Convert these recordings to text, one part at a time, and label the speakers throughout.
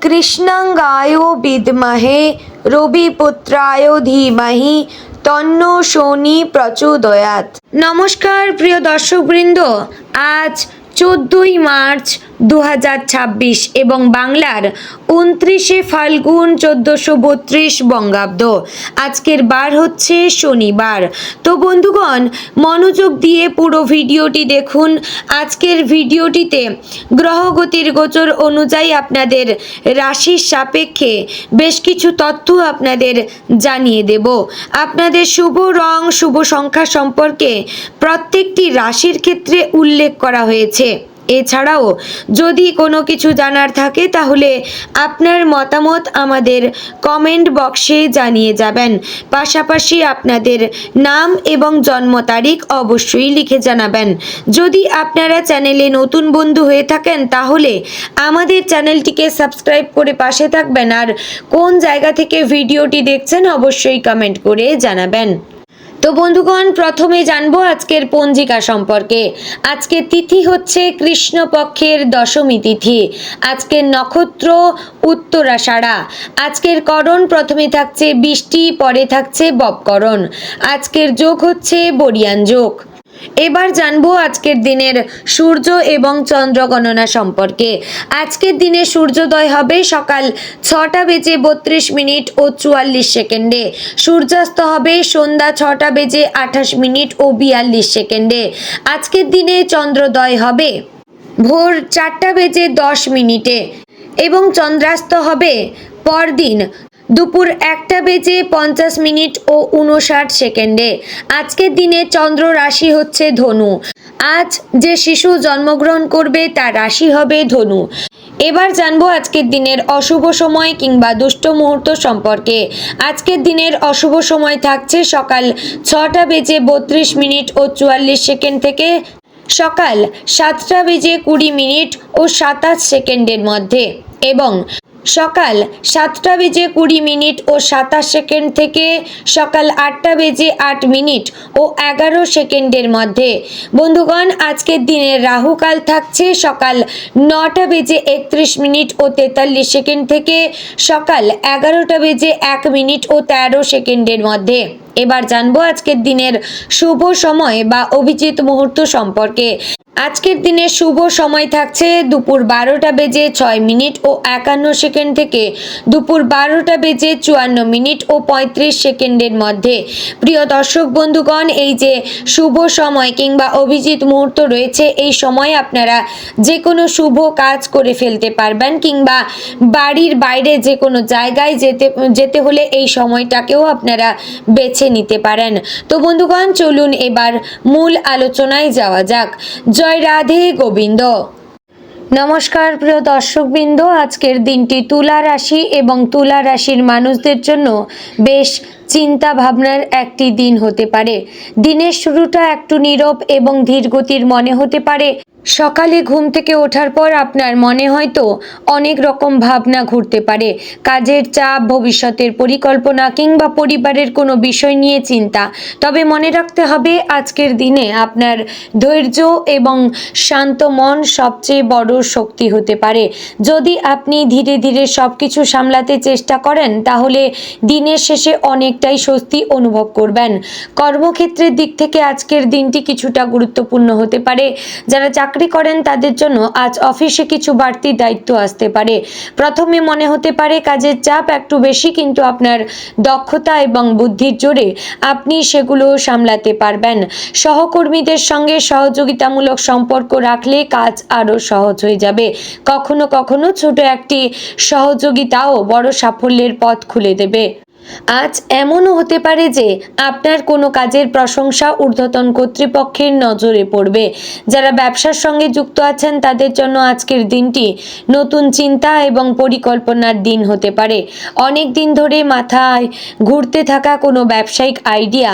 Speaker 1: কৃষ্ণাঙ্গায় বিদ্মহে রবিপুত্রায় ধীমহি তন্নো শনি প্রচোদয়াৎ। নমস্কার প্রিয় দর্শকবৃন্দ, আজ 14ই মার্চ 2026 এবং বাংলার 29শে ফাল্গুন 1432 বঙ্গাব্দ। আজকের বার হচ্ছে শনিবার। তো বন্ধুগণ, মনোযোগ দিয়ে পুরো ভিডিওটি দেখুন। আজকের ভিডিওটিতে গ্রহগতির গোচর অনুযায়ী আপনাদের রাশির সাপেক্ষে বেশ কিছু তথ্য আপনাদের জানিয়ে দেব। আপনাদের শুভ রং, শুভ সংখ্যা সম্পর্কে প্রত্যেকটি রাশির ক্ষেত্রে উল্লেখ করা হয়েছে। এছাড়াও যদি কোনো কিছু জানার থাকে তাহলে আপনার মতামত আমাদের কমেন্ট বক্সে জানিয়ে যাবেন। পাশাপাশি আপনাদের নাম এবং জন্ম তারিখ অবশ্যই লিখে জানাবেন। যদি আপনারা চ্যানেলে নতুন বন্ধু হয়ে থাকেন তাহলে আমাদের চ্যানেলটিকে সাবস্ক্রাইব করে পাশে থাকবেন, আর কোন জায়গা থেকে ভিডিওটি দেখছেন অবশ্যই কমেন্ট করে জানাবেন। তো বন্ধুগণ, প্রথমে জানবো আজকের পঞ্জিকা সম্পর্কে। আজকের তিথি হচ্ছে কৃষ্ণপক্ষের দশমী তিথি। আজকের নক্ষত্র উত্তরাষাঢ়া। আজকের করণ প্রথমে থাকছে বৃষ্টি, পরে থাকছে ববকরণ। আজকের যোগ হচ্ছে বরিয়ান যোগ। এবার জানবো আজকের দিনের সূর্য এবং চন্দ্র গণনা সম্পর্কে। আজকের দিনে সূর্যোদয় হবে সকাল 6টা বেজে 32 মিনিট ও 44 সেকেন্ডে। সূর্যাস্ত হবে সন্ধ্যা 6টা বেজে 28 মিনিট ও 42 সেকেন্ডে। আজকের দিনে চন্দ্রোদয় হবে ভোর 4টা বেজে 10 মিনিটে এবং চন্দ্রাস্ত হবে পরদিন দুপুর 1টা বেজে 50 মিনিট ও 59 সেকেন্ডে। আজকের দিনে চন্দ্র রাশি হচ্ছে ধনু। আজ যে শিশু জন্মগ্রহণ করবে তার রাশি হবে ধনু। এবার জানবো আজকের দিনের অশুভ সময় কিংবা দুষ্ট মুহূর্ত সম্পর্কে। আজকের দিনের অশুভ সময় থাকছে সকাল 6টা বেজে 32 মিনিট ও 44 সেকেন্ড থেকে সকাল 7টা বেজে 20 মিনিট ও 27 সেকেন্ডের মধ্যে এবং সকাল 7টা বেজে 20 মিনিট ও 27 সেকেন্ড থেকে সকাল 8টা বেজে 8 মিনিট ও 11 সেকেন্ডের মধ্যে। বন্ধুগণ, আজকের দিনের রাহুকাল থাকছে সকাল 9টা বেজে 31 মিনিট ও 43 সেকেন্ড থেকে সকাল 11টা বেজে 1 মিনিট ও 13 সেকেন্ডের মধ্যে। এবার জানবো আজকের দিনের শুভ সময় বা অভিজিৎ মুহূর্ত সম্পর্কে। আজকের দিনের শুভ সময় থাকছে দুপুর 12টা বেজে 6 মিনিট ও 51 সেকেন্ড থেকে দুপুর 12টা বেজে 54 মিনিট ও 35 সেকেন্ডের মধ্যে। প্রিয় দর্শক বন্ধুগণ, এই যে শুভ সময় কিংবা অভিজিৎ মুহূর্ত রয়েছে, এই সময় আপনারা যে কোনো শুভ কাজ করে ফেলতে পারবেন কিংবা বাড়ির বাইরে যে কোনো জায়গায় যেতে হলে এই সময়টাকেও আপনারা বেছে নিতে পারেন। তো বন্ধুগণ, চলুন এবার মূল আলোচনায় যাওয়া যাক। জয় রাধে গোবিন্দ। নমস্কার প্রিয় দর্শকবৃন্দ, আজকের দিনটি তুলা রাশি এবং তুলা রাশির মানুষদের জন্য বেশ চিন্তা ভাবনার একটি দিন হতে পারে। দিনের শুরুটা একটু নীরব এবং ধীর গতির মনে হতে পারে। সকালে ঘুম থেকে ওঠার পর আপনার মনে হয়তো অনেক রকম ভাবনা ঘুরতে পারে। কাজের চাপ, ভবিষ্যতের পরিকল্পনা কিংবা পরিবারের কোনো বিষয় নিয়ে চিন্তা। তবে মনে রাখতে হবে আজকের দিনে আপনার ধৈর্য এবং শান্ত মন সবচেয়ে বড় শক্তি হতে পারে। যদি আপনি ধীরে ধীরে সব কিছু সামলাতে চেষ্টা করেন তাহলে দিনের শেষে অনেকটাই স্বস্তি অনুভব করবেন। কর্মক্ষেত্রের দিক থেকে আজকের দিনটি কিছুটা গুরুত্বপূর্ণ হতে পারে। যারা চাকরি করেন তাদের জন্য আজ অফিসে কিছু বাড়তি দায়িত্ব আসতে পারে। প্রথমে মনে হতে পারে কাজের চাপ একটু বেশি, কিন্তু আপনার দক্ষতা এবং বুদ্ধির জোরে আপনি সেগুলো সামলাতে পারবেন। সহকর্মীদের সঙ্গে সহযোগিতামূলক সম্পর্ক রাখলে কাজ আরও সহজ হয়ে যাবে। কখনো কখনো ছোট একটি সহযোগিতাও বড় সাফল্যের পথ খুলে দেবে। আজ এমনও হতে পারে যে আপনার কোনো কাজের প্রশংসা ঊর্ধ্বতন কর্তৃপক্ষের নজরে পড়বে। যারা ব্যবসার সঙ্গে যুক্ত আছেন তাদের জন্য আজকের দিনটি নতুন চিন্তা এবং পরিকল্পনার দিন হতে পারে। অনেক দিন ধরে মাথায় ঘুরতে থাকা কোনো ব্যবসায়িক আইডিয়া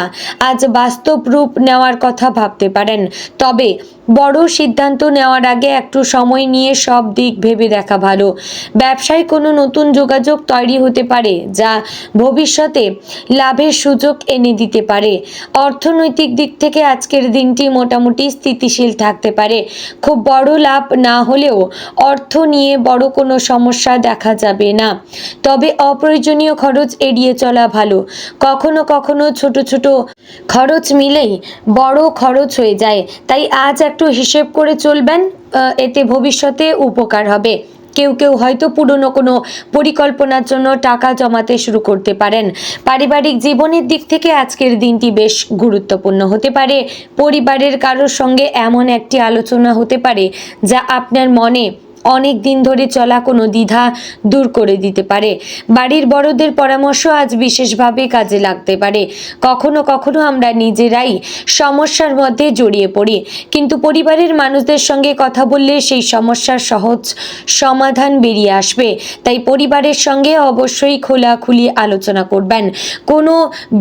Speaker 1: আজ বাস্তব রূপ নেওয়ার কথা ভাবতে পারেন। তবে বড় সিদ্ধান্ত নেওয়ার আগে একটু সময় নিয়ে সব দিক ভেবে দেখা ভালো। ব্যবসায় কোনো নতুন যোগাযোগ তৈরি হতে পারে যা ভবিষ্যতে লাভের সুযোগ এনে দিতে পারে। অর্থনৈতিক দিক থেকে আজকের দিনটি মোটামুটি স্থিতিশীল থাকতে পারে। খুব বড় লাভ না হলেও অর্থ নিয়ে বড় কোনো সমস্যা দেখা যাবে না, তবে অপ্রয়োজনীয় খরচ এড়িয়ে চলা ভালো। কখনো কখনো ছোট ছোট খরচ মিলেই বড় খরচ হয়ে যায়, তাই আজ একটু হিসেব করে চলবেন, এতে ভবিষ্যতে উপকার হবে। কেউ কেউ হয়তো পুরনো কোনো পরিকল্পনার জন্য টাকা জমাতে শুরু করতে পারেন। পারিবারিক জীবনের দিক থেকে আজকের দিনটি বেশ গুরুত্বপূর্ণ হতে পারে। পরিবারের কারোর সঙ্গে এমন একটি আলোচনা হতে পারে যা আপনার মনে অনেক দিন ধরে চলা কোনো দ্বিধা দূর করে দিতে পারে। বাড়ির বড়দের পরামর্শ আজ বিশেষভাবে কাজে লাগতে পারে। কখনো কখনো আমরা নিজেরাই সমস্যার মধ্যে জড়িয়ে পড়ি, কিন্তু পরিবারের মানুষদের সঙ্গে কথা বললে সেই সমস্যার সহজ সমাধান বেরিয়ে আসবে। তাই পরিবারের সঙ্গে অবশ্যই খোলাখুলি আলোচনা করবেন। কোনো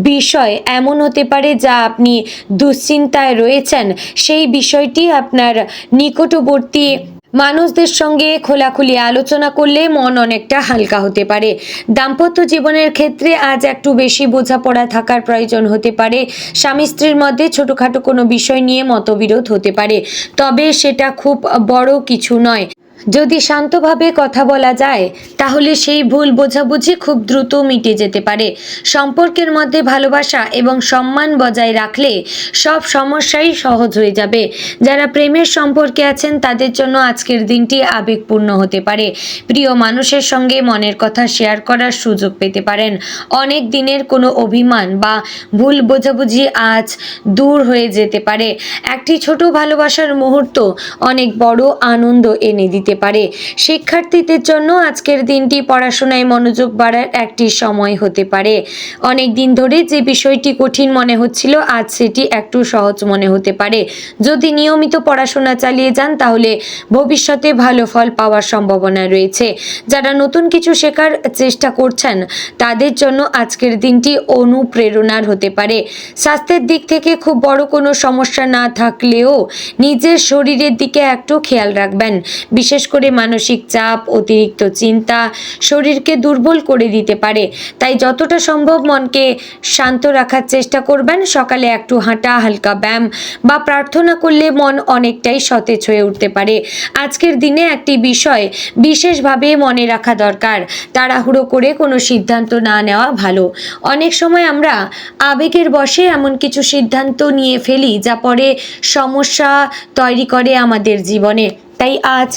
Speaker 1: বিষয় এমন হতে পারে যা আপনি দুশ্চিন্তায় রয়েছেন, সেই বিষয়টি আপনার নিকটবর্তী মানুষদের সঙ্গে খোলাখুলি আলোচনা করলে মন অনেকটা হালকা হতে পারে। দাম্পত্য জীবনের ক্ষেত্রে আজ একটু বেশি বোঝাপড়া থাকার প্রয়োজন হতে পারে। স্বামী স্ত্রীর মধ্যে ছোটোখাটো কোনো বিষয় নিয়ে মতবিরোধ হতে পারে, তবে সেটা খুব বড় কিছু নয়। যদি শান্তভাবে কথা বলা যায় তাহলে সেই ভুল বোঝাবুঝি খুব দ্রুত মিটে যেতে পারে। সম্পর্কের মধ্যে ভালোবাসা এবং সম্মান বজায় রাখলে সব সমস্যাই সহজ হয়ে যাবে। যারা প্রেমের সম্পর্কে আছেন তাদের জন্য আজকের দিনটি আবেগপূর্ণ হতে পারে। প্রিয় মানুষের সঙ্গে মনের কথা শেয়ার করার সুযোগ পেতে পারেন। অনেক দিনের কোনো অভিমান বা ভুল বোঝাবুঝি আজ দূর হয়ে যেতে পারে। একটি ছোট ভালোবাসার মুহূর্ত অনেক বড় আনন্দ এনে দিতে পারে। শিক্ষার্থীদের জন্য আজকের দিনটি পড়াশোনায় মনোযোগ বাড়ার একটি সময় হতে পারে। অনেক দিন ধরে যে বিষয়টি কঠিন মনে হচ্ছিল আজ সেটি একটু সহজ মনে হতে পারে। যদি নিয়মিত পড়াশোনা চালিয়ে যান তাহলে ভবিষ্যতে ভালো ফল পাওয়ার সম্ভাবনা রয়েছে। যারা নতুন কিছু শেখার চেষ্টা করছেন তাদের জন্য আজকের দিনটি অনুপ্রেরণার হতে পারে। স্বাস্থ্যের দিক থেকে খুব বড় কোনো সমস্যা না থাকলেও নিজের শরীরের দিকে একটু খেয়াল রাখবেন। বিশেষ করে মানসিক চাপ, অতিরিক্ত চিন্তা শরীরকে দুর্বল করে দিতে পারে। তাই যতটা সম্ভব মনকে শান্ত রাখার চেষ্টা করবেন। সকালে একটু হাঁটা, হালকা ব্যায়াম বা প্রার্থনা করলে মন অনেকটাই সতেজ হয়ে উঠতে পারে। আজকের দিনে একটি বিষয় বিশেষভাবে মনে রাখা দরকার, তাড়াহুড়ো করে কোনো সিদ্ধান্ত না নেওয়া ভালো। অনেক সময় আমরা আবেগের বশে এমন কিছু সিদ্ধান্ত নিয়ে ফেলি যা পরে সমস্যা তৈরি করে আমাদের জীবনে। তাই আজ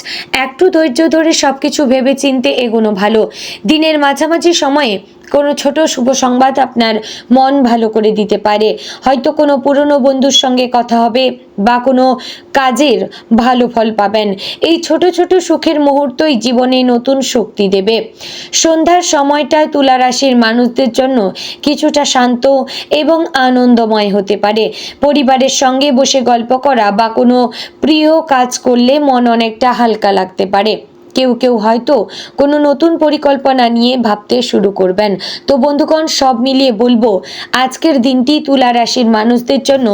Speaker 1: একটু ধৈর্য ধরে সব কিছু ভেবে চিনতে এগোনো ভালো। দিনের মাঝামাঝি সময়ে কোনো ছোট শুভ সংবাদ আপনার মন ভালো করে দিতে পারে। হয়তো কোনো পুরনো বন্ধুর সঙ্গে কথা হবে বা কোনো কাজের ভালো ফল পাবেন। এই ছোট ছোট সুখের মুহূর্তই জীবনে নতুন শক্তি দেবে। সন্ধ্যার সময়টায় তুলা রাশির মানুষদের জন্য কিছুটা শান্ত এবং আনন্দময় হতে পারে। পরিবারের সঙ্গে বসে গল্প করা বা কোনো প্রিয় কাজ করলে মন অনেকটা হালকা লাগতে পারে। কেউ কেউ হয়তো কোনো নতুন পরিকল্পনা নিয়ে ভাবতে শুরু করবেন। তো বন্ধুগণ, সব মিলিয়ে বলবো আজকের দিনটি তুলা রাশির মানুষদের জন্য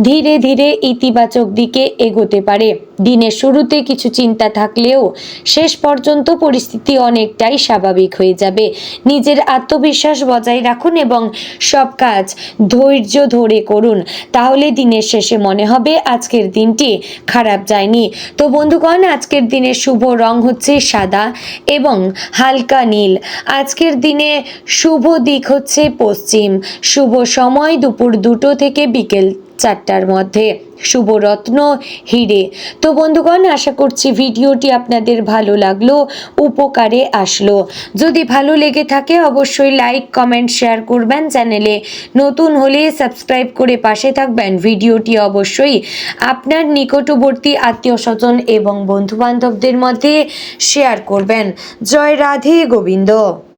Speaker 1: ধীরে ধীরে ইতিবাচক দিকে এগোতে পারে। দিনের শুরুতে কিছু চিন্তা থাকলেও শেষ পর্যন্ত পরিস্থিতি অনেকটাই স্বাভাবিক হয়ে যাবে। নিজের আত্মবিশ্বাস বজায় রাখুন এবং সব কাজ ধৈর্য ধরে করুন, তাহলে দিনের শেষে মনে হবে আজকের দিনটি খারাপ যায়নি। তো বন্ধুগণ, আজকের দিনের শুভ রং হচ্ছে সাদা এবং হালকা নীল। আজকের দিনে শুভ দিক হচ্ছে পশ্চিম। শুভ সময় দুপুর 2টো থেকে বিকেল 4টার মধ্যে। শুভ রত্ন হিরে। তো বন্ধুগণ, আশা করছি ভিডিওটি আপনাদের ভালো লাগলো, উপকারে আসলো। যদি ভালো লেগে থাকে অবশ্যই লাইক, কমেন্ট, শেয়ার করবেন। চ্যানেলে নতুন হলে সাবস্ক্রাইব করে পাশে থাকবেন। ভিডিওটি অবশ্যই আপনার নিকটবর্তী আত্মীয় স্বজন এবং বন্ধুবান্ধবদের মধ্যে শেয়ার করবেন। জয় রাধে গোবিন্দ।